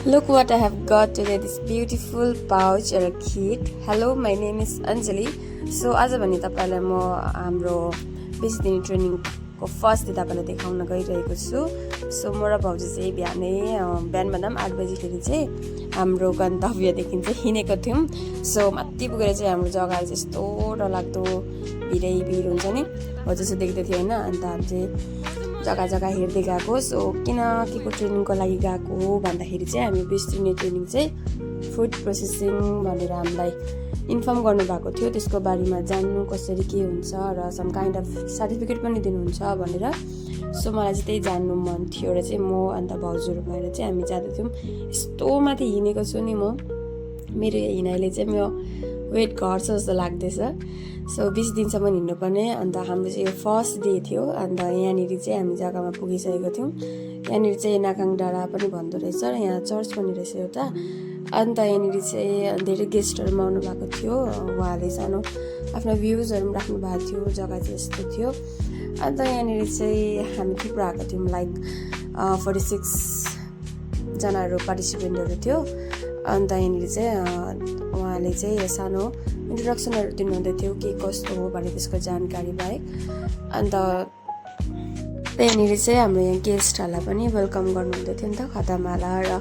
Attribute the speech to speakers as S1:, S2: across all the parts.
S1: Look what I have got today, this beautiful pouch or a kit. Hello, my name is Anjali. So आज भने तपाईलाई म हाम्रो 20 दिने ट्रेनिङको फर्स्ट डे तपाईलाई देखाउन गइरहेको छु. सो म र भाउजू चाहिँ बिहान भन्दा 8 बजेखेरि चाहिँ हाम्रो गन्तव्यदेखि चाहिँ हिँडेको थियौं. सो माथि पुगेर चाहिँ हाम्रो जग्गा चाहिँ यस्तो डरलाग्दो भिड हुन्छ नि, हो जस्तो देख्दै थियो हैन. अन्त हामी चाहिँ जग्गा हेर्दै गएको. सो किन केको ट्रेनिङको लागि गएको भन्दाखेरि चाहिँ हामी 20 दिने ट्रेनिङ चाहिँ फुड प्रोसेसिङ भनेर हामीलाई इन्फर्म गर्नुभएको थियो. त्यसको बारेमा जान्नु कसरी के हुन्छ र सम काइन्ड अफ सर्टिफिकेट पनि दिनुहुन्छ भनेर. सो मलाई चाहिँ त्यही जान्नु मन थियो र चाहिँ म अन्त भाउजूहरू भएर चाहिँ हामी जाँदै थियौँ. यस्तो माथि हिँडेको छु नि म, मेरो हिँडाइले चाहिँ म वेट घट्छ जस्तो लाग्दैछ. सो 20 दिनसम्म हिँड्नुपर्ने. अन्त हाम्रो चाहिँ यो फर्स्ट डे थियो. अन्त यहाँनिर चाहिँ हामी जग्गामा पुगिसकेको थियौँ. यहाँनिर चाहिँ नाकाङ डाँडा पनि भन्दो रहेछ र यहाँ चर्च पनि रहेछ एउटा. अन्त यहाँनिर चाहिँ धेरै गेस्टहरू आउनु भएको थियो. उहाँहरूले सानो आफ्नो भ्युजहरू पनि राख्नु भएको थियो. जग्गा चाहिँ यस्तो थियो. अन्त यहाँनिर चाहिँ हामी थुप्रो आएको थियौँ, लाइक 46 जनाहरू पार्टिसिपेन्टहरू थियो. अन्त यहाँनिर चाहिँ उहाँले चाहिँ सानो इन्ट्रोडक्सनहरू दिनुहुँदै थियो के कस्तो हो भने त्यसको जानकारी बाहेक. अन्त त्यहाँनिर चाहिँ हाम्रो यहाँ गेस्टहरूलाई पनि वेलकम गर्नुहुँदै थियो नि त. खतमाला र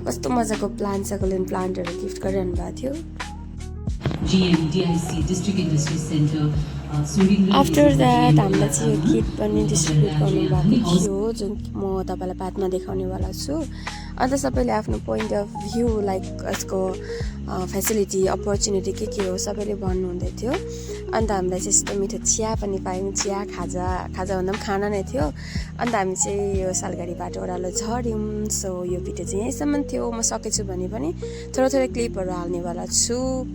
S1: कस्तो मजाको प्लान्ट सकुलेन्ट प्लान्टहरू गिफ्ट गरिरहनु भएको थियो. आफ्टर द्याट हामीलाई चाहिँ यो किट पनि डिस्ट्रिब्युट गर्नुभएको थियो, जुन म तपाईँलाई बादमा देखाउनेवाला छु. अन्त सबैले आफ्नो पोइन्ट अफ भ्यू लाइक यसको फेसिलिटी अपर्च्युनिटी के हो सबैले भन्नुहुँदै थियो. अन्त हामीलाई चाहिँ यस्तो मिठो चिया पनि पायौँ. चिया खाजा भन्दा पनि खाना नै थियो. अन्त हामी चाहिँ यो सालघारी बाटो ओह्रालो झऱ्यौँ. सो यो भिडियो चाहिँ यहीँसम्म थियो. म सकेछु भने पनि थोरै क्लिपहरू हाल्नेवाला छु.